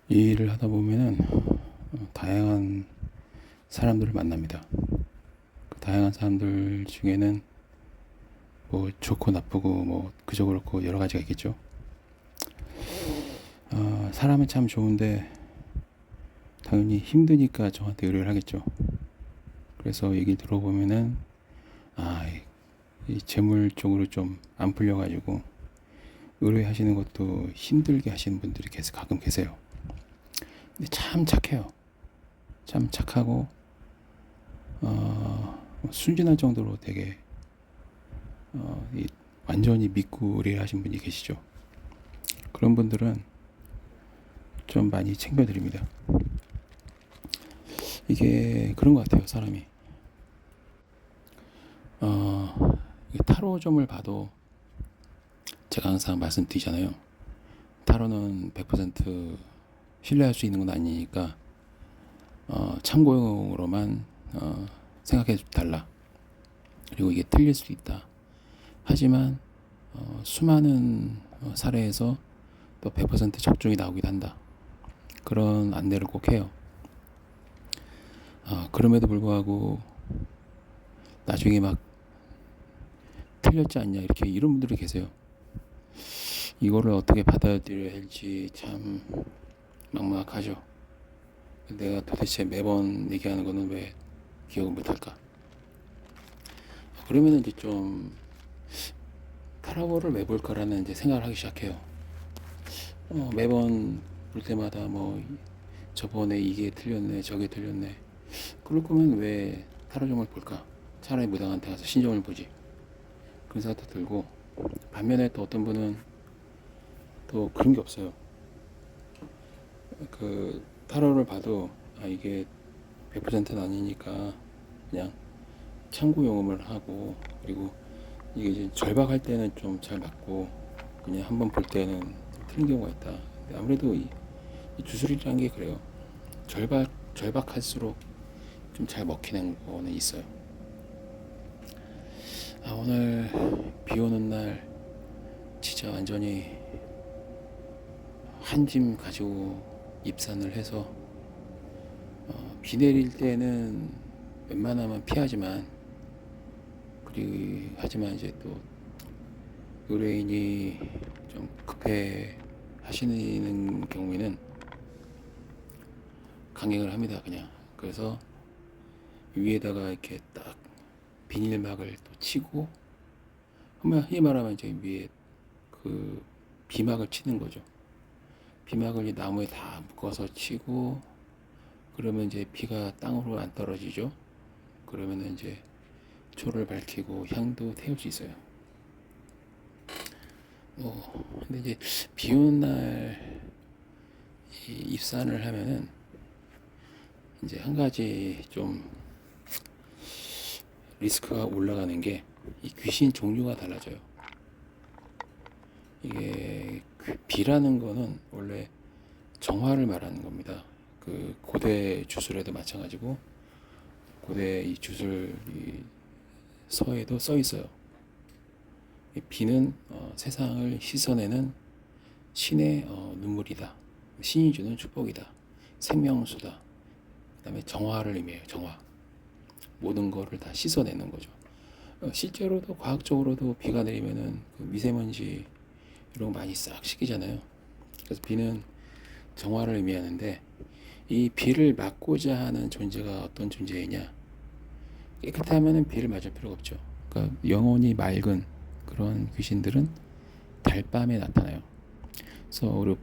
이 일을 하다 보면은 다양한 사람들을 만납니다. 그 다양한 사람들 중에는 뭐 좋고 나쁘고 뭐 그저 그렇고 여러 가지가 있겠죠. 사람은 참 좋은데 당연히 힘드니까 저한테 의뢰를 하겠죠. 그래서 얘기 들어보면은 아, 이 재물 쪽으로 좀 안 풀려가지고 의뢰하시는 것도 힘들게 하시는 분들이 가끔 계세요. 근데 참 착해요. 참 착하고 순진할 정도로 되게 완전히 믿고 의뢰하신 분이 계시죠. 그런 분들은 좀 많이 챙겨드립니다. 이게 그런 것 같아요, 사람이. 타로점을 봐도 제가 항상 말씀드리잖아요. 타로는 100% 신뢰할 수 있는 건 아니니까 참고용으로만 생각해 달라. 그리고 이게 틀릴 수 있다. 하지만 수많은 사례에서 또 100% 적중이 나오기도 한다. 그런 안내를 꼭 해요. 그럼에도 불구하고 나중에 막 틀렸지 않냐 이렇게 이런 분들이 계세요. 이거를 어떻게 받아들여야 할지 참 막막하죠. 내가 도대체 매번 얘기하는 거는 왜 기억을 못할까? 그러면 이제 좀 타로를 왜 볼까라는 이제 생각을 하기 시작해요. 매번 볼 때마다 뭐 저번에 이게 틀렸네 저게 틀렸네. 그럴 거면 왜 타로점을 볼까? 차라리 무당한테 가서 신점을 보지. 그런 생각도 들고, 반면에 또 어떤 분은 또 그런 게 없어요. 그 타로를 봐도 이게 100%는 아니니까 그냥 참고 용음을 하고, 그리고 이게 이제 절박할 때는 좀 잘 맞고 그냥 한번 볼 때는 틀린 경우가 있다. 근데 아무래도 이 주술이라는 게 그래요. 절박할수록 좀 잘 먹히는 거는 있어요. 오늘 비 오는 날 진짜 완전히 한 짐 가지고 입산을 해서 비 내릴 때는 웬만하면 피하지만, 그리고 하지만 이제 또 의뢰인이 좀 급해 하시는 경우에는 강행을 합니다. 그냥 그래서 위에다가 이렇게 딱 비닐막을 또 치고, 흔히 말하면 이제 위에 그 비막을 치는 거죠. 비막을 이 나무에 다 묶어서 치고, 그러면 이제 비가 땅으로 안 떨어지죠. 그러면 이제 초를 밝히고 향도 태울 수 있어요. 근데 이제 비 오는 날 입산을 하면은 이제 한 가지 좀 리스크가 올라가는 게 이 귀신 종류가 달라져요. 이게 비라는 거는 원래 정화를 말하는 겁니다. 그 고대 주술에도 마찬가지고 고대 이 주술 이 서에도 써 있어요. 이 비는 세상을 씻어내는 신의 눈물이다. 신이 주는 축복이다. 생명수다. 그다음에 정화를 의미해요. 정화. 모든 거를 다 씻어내는 거죠. 실제로도 과학적으로도 비가 내리면은 그 미세먼지 이런 거 많이 싹 씻기잖아요. 그래서 비는 정화를 의미하는데, 이 비를 막고자 하는 존재가 어떤 존재이냐? 깨끗하면은 비를 맞을 필요가 없죠. 그러니까 영혼이 맑은 그런 귀신들은 달밤에 나타나요. 그래서 우리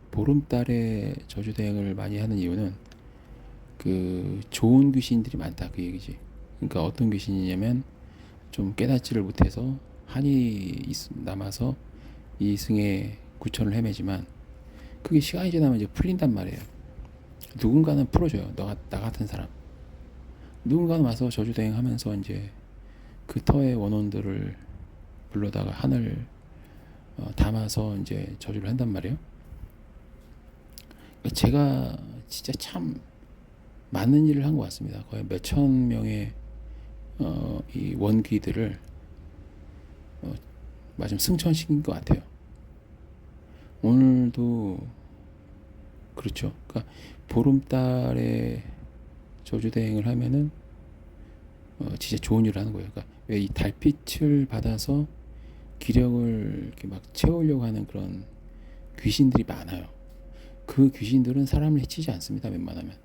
보름달에 저주대행을 많이 하는 이유는 그 좋은 귀신들이 많다 그 얘기지. 그러니까 어떤 귀신이냐면 좀 깨닫지를 못해서 한이 남아서 이승에 구천을 헤매지만, 그게 시간이 지나면 이제 풀린단 말이에요. 누군가는 풀어줘요. 나 같은 사람. 누군가는 와서 저주대행하면서 이제 그 터의 원혼들을 불러다가 한을 담아서 이제 저주를 한단 말이에요. 제가 진짜 참 많은 일을 한 것 같습니다. 거의 몇천 명의 이 원귀들을 마침 승천시킨 것 같아요. 오늘도 그렇죠. 그러니까 보름달에 저주대행을 하면은 진짜 좋은 일을 하는 거예요. 그러니까 왜 이 달빛을 받아서 기력을 이렇게 막 채우려고 하는 그런 귀신들이 많아요. 그 귀신들은 사람을 해치지 않습니다. 웬만하면.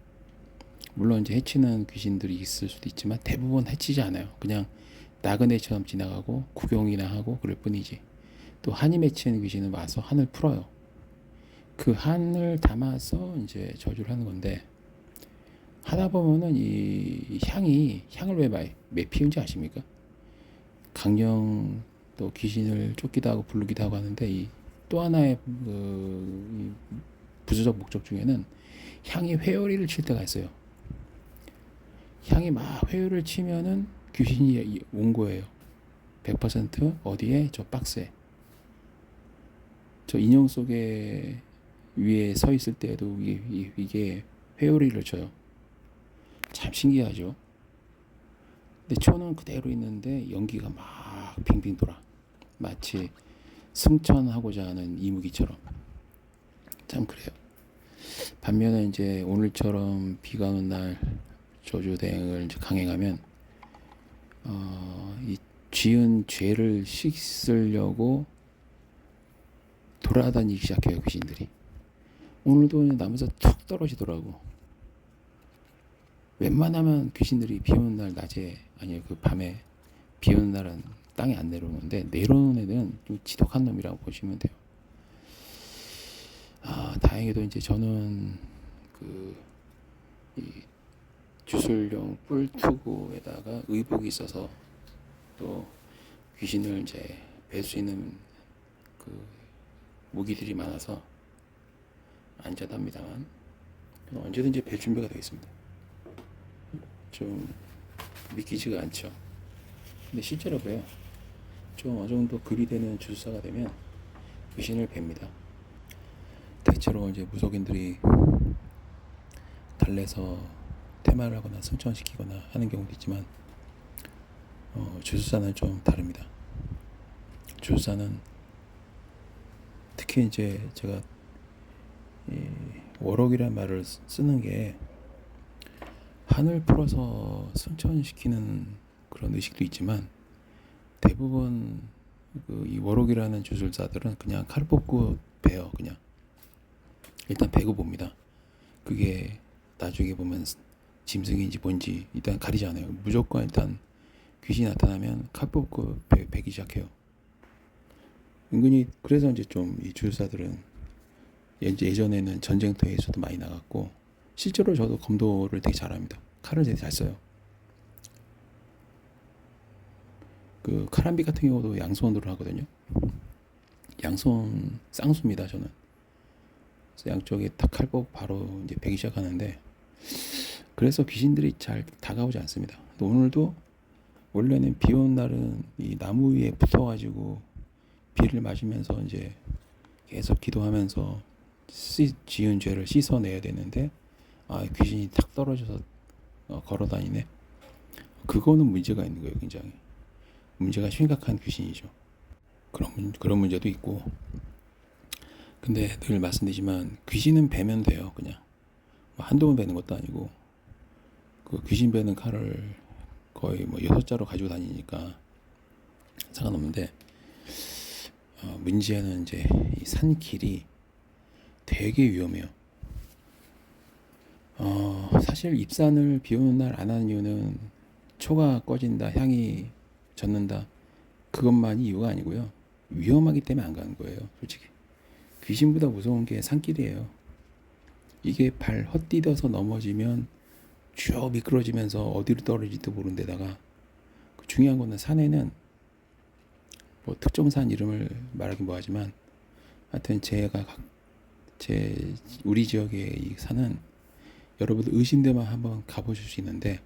물론 이제 해치는 귀신들이 있을 수도 있지만 대부분 해치지 않아요. 그냥 나그네처럼 지나가고 구경이나 하고 그럴 뿐이지. 또 한이 맺히는 귀신은 와서 한을 풀어요. 그 한을 담아서 이제 저주를 하는 건데, 하다 보면은 이 향을 왜 피운지 아십니까? 강령 또 귀신을 쫓기도 하고 부르기도 하고 하는데, 이 또 하나의 이 부수적 목적 중에는 향이 회오리를 칠 때가 있어요. 향이 막 회오리를 치면은 귀신이 온 거예요. 100% 어디에? 저 박스에. 저 인형 속에 위에 서 있을 때에도 이게 회오리를 쳐요. 참 신기하죠. 근데 초는 그대로 있는데 연기가 막 빙빙 돌아. 마치 승천하고자 하는 이무기처럼. 참 그래요. 반면에 이제 오늘처럼 비가 오는 날 저주 대행을 이제 강행하면 이 지은 죄를 씻으려고 돌아다니기 시작해요, 귀신들이. 오늘도 나무에서 툭 떨어지더라고. 웬만하면 귀신들이 비 오는 날 낮에, 아니 그 밤에 비 오는 날은 땅에 안 내려오는데, 내려오는 애는 좀 지독한 놈이라고 보시면 돼요. 다행히도 이제 저는 이 주술용 뿔투구에다가 의복이 있어서 또 귀신을 이제 뵐 수 있는 그 무기들이 많아서 안전합니다만 언제든지 뵐 준비가 되어 있습니다. 좀 믿기지가 않죠. 근데 실제로 그래요. 좀 어느 정도 급이 되는 주술사가 되면 귀신을 뵙니다. 대체로 이제 무속인들이 달래서 퇴마를 하거나 승천시키거나 하는 경우도 있지만, 주술사는 좀 다릅니다. 주술사는 특히 이제 제가 이 워럭이라는 말을 쓰는 게, 한을 풀어서 승천시키는 그런 의식도 있지만, 대부분 이 워럭이라는 주술사들은 그냥 칼 뽑고 베요. 그냥 일단 베고 봅니다. 그게 나중에 보면 짐승인지 뭔지 일단 가리지 않아요. 무조건 일단 귀신이 나타나면 칼 뽑고 베기 시작해요. 은근히 그래서 이제 좀 이 주술사들은 예전에는 전쟁터에서도 많이 나갔고, 실제로 저도 검도를 되게 잘합니다. 칼을 되게 잘 써요. 그 카람비 같은 경우도 양손으로 하거든요. 양손 쌍수입니다, 저는. 그래서 양쪽에 딱 칼 뽑고 바로 이제 베기 시작하는데, 그래서 귀신들이 잘 다가오지 않습니다. 오늘도 원래는 비 오는 날은 이 나무 위에 붙어가지고 비를 맞으면서 이제 계속 기도하면서 지은 죄를 씻어내야 되는데, 귀신이 탁 떨어져서 걸어다니네. 그거는 문제가 있는 거예요. 굉장히 문제가 심각한 귀신이죠. 그런 문제도 있고. 근데 늘 말씀드리지만 귀신은 베면 돼요. 그냥 한두 번 베는 것도 아니고, 그 귀신 베는 칼을 거의 6자로 가지고 다니니까 상관없는데, 문제는 이제 이 산길이 되게 위험해요. 사실 입산을 비 오는 날 안 하는 이유는 초가 꺼진다, 향이 젖는다, 그것만이 이유가 아니고요. 위험하기 때문에 안 가는 거예요. 솔직히 귀신보다 무서운 게 산길이에요. 이게 발 헛디뎌서 넘어지면 쭉 미끄러지면서 어디로 떨어질지도 모르는 데다가, 중요한 거는 산에는 특정 산 이름을 말하긴 뭐하지만, 하여튼 우리 지역의 이 산은 여러분들 의심되면 한번 가보실 수 있는데,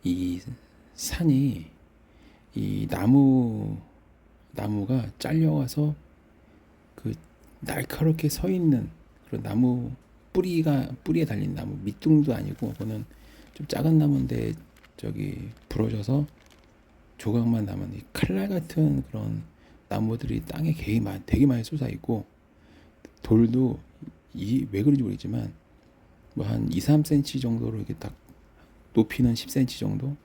이 산이 이 나무가 잘려와서 그 날카롭게 서 있는 그런 나무 뿌리에 달린 나무, 밑둥도 아니고 그거는 좀 작은 나무인데 저기 부러져서 조각만 남은 이 칼날 같은 그런 나무들이 땅에 되게 많이 쏟아 있고, 돌도 이 왜 그런지 모르겠지만 뭐 한 2, 3cm 정도로 이렇게 딱 높이는 10cm 정도,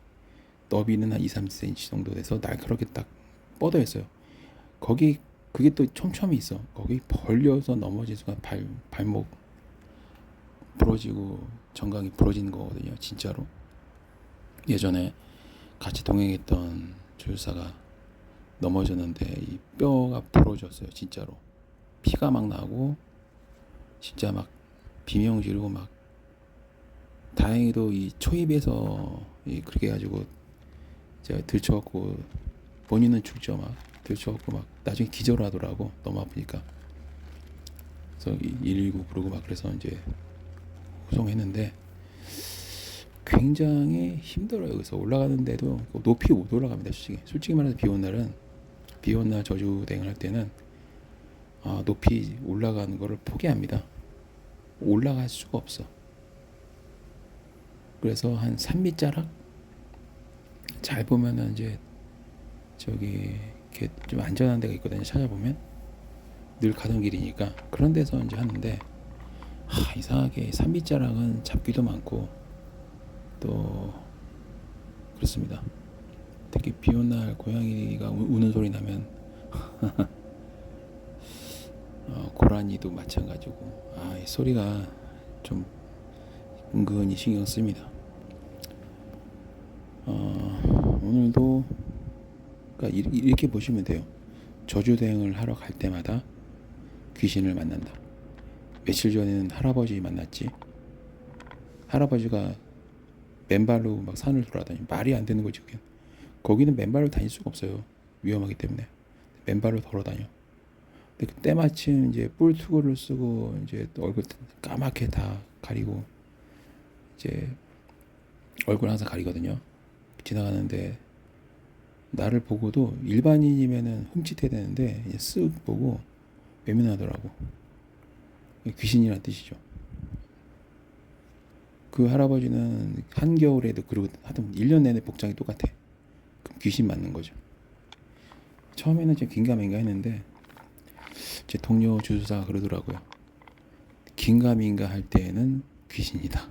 너비는 한 2, 3cm 정도 돼서 날카롭게 딱 뻗어 있어요. 거기 그게 또 촘촘히 있어. 거기 벌려서 넘어진 순간 발목 부러지고 정강이 부러지는 거거든요. 진짜로. 예전에 같이 동행했던 조율사가 넘어졌는데 이 뼈가 부러졌어요. 진짜로. 피가 막 나고 진짜 막 비명 지르고 막, 다행히도 이 초입에서 그렇게 해가지고 제가 들쳐갖고, 본인은 죽죠. 막 들쳐갖고 막 나중에 기절하더라고. 너무 아프니까. 그래서 119 부르고 막 그래서 이제 후송했는데 굉장히 힘들어요. 그래서 올라가는데도 높이 못 올라갑니다. 솔직히 말해서 비 온 날 저주대행을 할 때는 높이 올라가는 거를 포기합니다. 올라갈 수가 없어. 그래서 한 3미자락 잘 보면은 이제 저기 이렇게 좀 안전한 데가 있거든요. 찾아보면 늘 가던 길이니까 그런 데서 이제 하는데, 이상하게 3미자락은 잡기도 많고 또 그렇습니다. 특히 비 온 날 고양이가 우는 소리 나면 고라니도 마찬가지고, 이 소리가 좀 은근히 신경 씁니다. 오늘도 그러니까 이렇게 보시면 돼요. 저주대행을 하러 갈 때마다 귀신을 만난다. 며칠 전에는 할아버지 만났지. 할아버지가 맨발로 막 산을 돌아다니, 말이 안 되는 거지. 거기는 맨발로 다닐 수가 없어요. 위험하기 때문에 맨발로 걸어다녀. 근데 그때 마침 이제 뿔투구를 쓰고 이제 얼굴 까맣게 다 가리고, 이제 얼굴 항상 가리거든요. 지나가는데 나를 보고도 일반인이면은 흠칫해야 되는데 이제 쓱 보고 외면하더라고. 귀신이란 뜻이죠. 그 할아버지는 한겨울에도 그러고 하여튼 1년 내내 복장이 똑같아. 그럼 귀신 맞는 거죠. 처음에는 좀 긴가민가 했는데 제 동료 주수사가 그러더라고요. 긴가민가 할 때에는 귀신이다.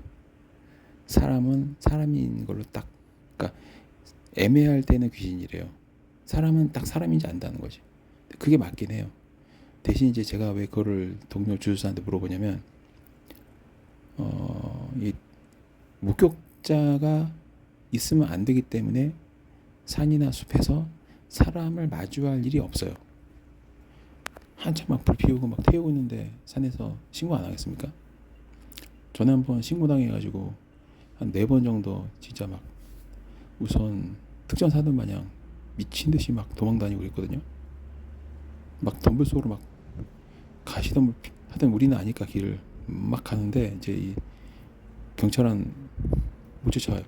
사람은 사람인 걸로 딱, 그러니까 애매할 때는 귀신이래요. 사람은 딱 사람인지 안다는 거지. 그게 맞긴 해요. 대신 이제 제가 왜 그거를 동료 주수사한테 물어보냐면, 이 목격자가 있으면 안 되기 때문에 산이나 숲에서 사람을 마주할 일이 없어요. 한참 막 불 피우고 막 태우고 있는데 산에서 신고 안 하겠습니까? 전에 한번 신고당해가지고 한 4번 정도 진짜 막 우선 특전사들 마냥 미친 듯이 막 도망 다니고 그랬거든요. 막 덤불 속으로 막 가시덤불, 하여튼 우리는 아니까 길을 막 가는데 이제 이 경찰은 못 쫓아와요.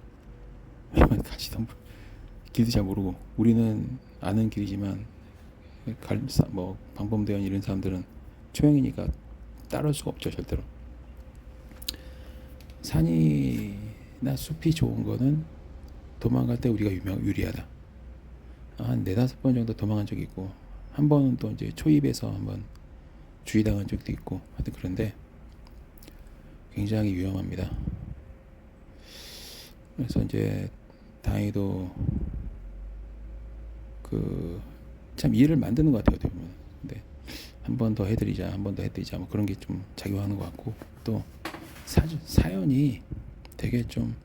가시덤불 길도 잘 모르고, 우리는 아는 길이지만 뭐 방범대원 이런 사람들은 초행이니까 따를 수가 없죠. 절대로. 산이나 숲이 좋은 거는 도망갈 때 우리가 유리하다. 한 4-5번 정도 도망간 적이 있고, 한 번은 또 이제 초입에서 한번 주의당한 적도 있고, 하여튼 그런데 굉장히 위험합니다. 그래서 이제 다행히도 참 이해를 만드는 것 같아요. 어떻게 보면. 근데 한 번 더 해드리자, 한 번 더 해드리자, 뭐 그런 게 좀 작용하는 것 같고, 또 사연이 되게 좀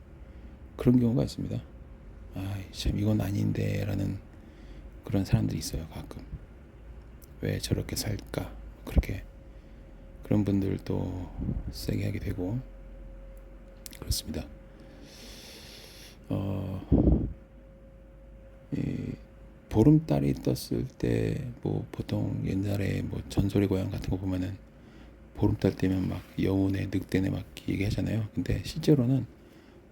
그런 경우가 있습니다. 참 이건 아닌데라는 그런 사람들이 있어요. 가끔 왜 저렇게 살까, 그렇게 그런 분들도 세게 하게 되고 그렇습니다. 이 보름달이 떴을 때 뭐 보통 옛날에 뭐 전설의 고향 같은 거 보면은 보름달 때면 막 여운의 늑대네 막 얘기하잖아요. 근데 실제로는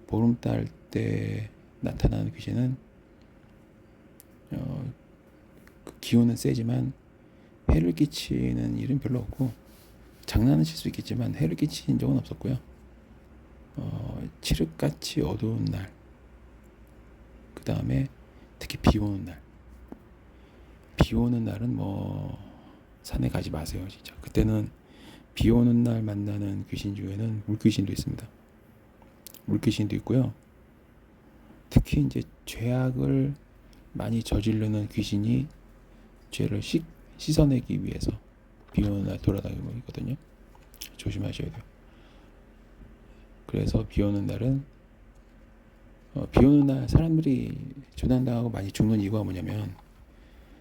보름달 때 나타나는 귀신은 그 기운은 세지만 해를 끼치는 일은 별로 없고, 장난은 칠 수 있겠지만 해를 끼치는 적은 없었고요. 칠흑같이 어두운 날, 그 다음에 특히 비 오는 날. 비 오는 날은 뭐 산에 가지 마세요. 진짜 그때는 비 오는 날 만나는 귀신 중에는 물귀신도 있습니다. 물귀신도 있고요. 특히 이제 죄악을 많이 저지르는 귀신이 죄를 씻어내기 위해서 비 오는 날 돌아다니고 있거든요. 조심하셔야 돼요. 그래서 비 오는 날은 비 오는 날 사람들이 조난당하고 많이 죽는 이유가 뭐냐면,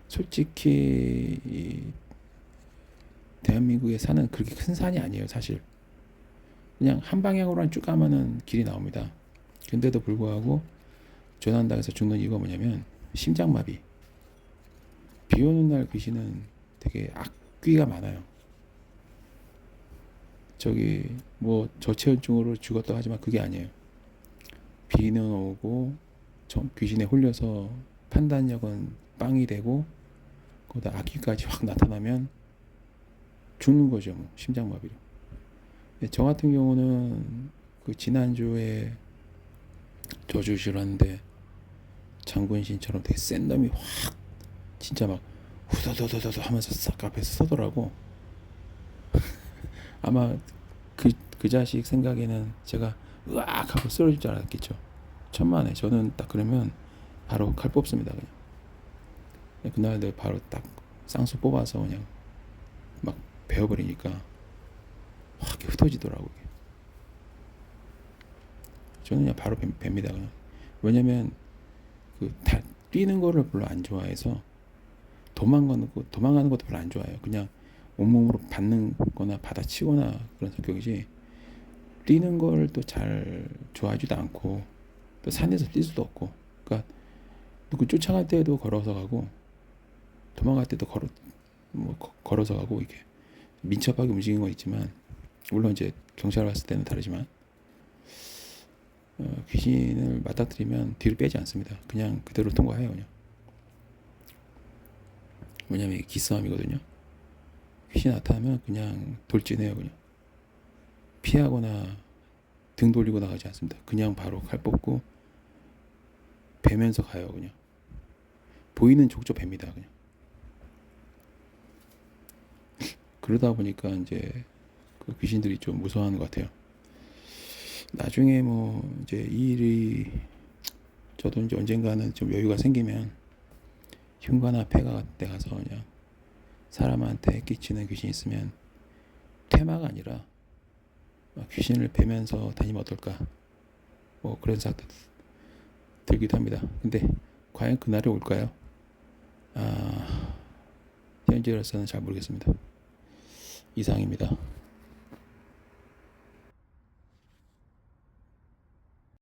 솔직히 이 대한민국에 사는 그렇게 큰 산이 아니에요, 사실. 그냥 한 방향으로만 쭉 가면은 길이 나옵니다. 근데도 불구하고 조난당해서 죽는 이유가 뭐냐면 심장마비. 비 오는 날 귀신은 되게 악귀가 많아요. 저기 뭐 저체온증으로 죽었다고 하지만 그게 아니에요. 비는 오고 귀신에 홀려서 판단력은 빵이 되고 거기다 악귀까지 확 나타나면 죽는 거죠, 뭐 심장마비로. 저 같은 경우는 그 지난주에 저주시를 하는데 장군신처럼 되게 센 놈이 확 진짜 막 후다다다다 하면서 싹 앞에서 서더라고. 아마 그 자식 생각에는 제가 으악 하고 쓰러질 줄 알았겠죠. 천만에. 저는 딱 그러면 바로 칼 뽑습니다, 그냥. 그날 내가 바로 딱 쌍수 뽑아서 그냥 막 베어버리니까 확 흩어지더라고요. 저는 그냥 바로 뵙니다, 그냥. 왜냐면 뛰는 거를 별로 안 좋아해서 도망가는 것도 별로 안 좋아해요. 그냥 온몸으로 받는 거나 받아치거나 그런 성격이지, 뛰는 걸 또 잘 좋아하지도 않고, 또 산에서 뛸 수도 없고. 그러니까 누구 쫓아갈 때도 걸어서 가고, 도망갈 때도 걸어서 가고, 이게 민첩하게 움직이는 건 있지만, 물론 이제 경찰 갔을 때는 다르지만, 귀신을 맞닥뜨리면 뒤로 빼지 않습니다. 그냥 그대로 통과해요, 그냥. 왜냐면 이게 기싸움이거든요. 귀신 나타나면 그냥 돌진해요, 그냥. 피하거나 등 돌리고 나가지 않습니다. 그냥 바로 칼 뽑고 베면서 가요, 그냥. 보이는 족저 뱀니다, 그냥. 그러다 보니까 이제 그 귀신들이 좀 무서워하는 것 같아요. 나중에 뭐 이제 이 일이 저도 이제 언젠가는 좀 여유가 생기면 흉가나 폐가 같은 데 가서 그냥 사람한테 끼치는 귀신 있으면 테마가 아니라 귀신을 뵈면서 다니면 어떨까, 뭐 그런 생각도 들기도 합니다. 근데 과연 그날이 올까요? 현재로서는 잘 모르겠습니다. 이상입니다.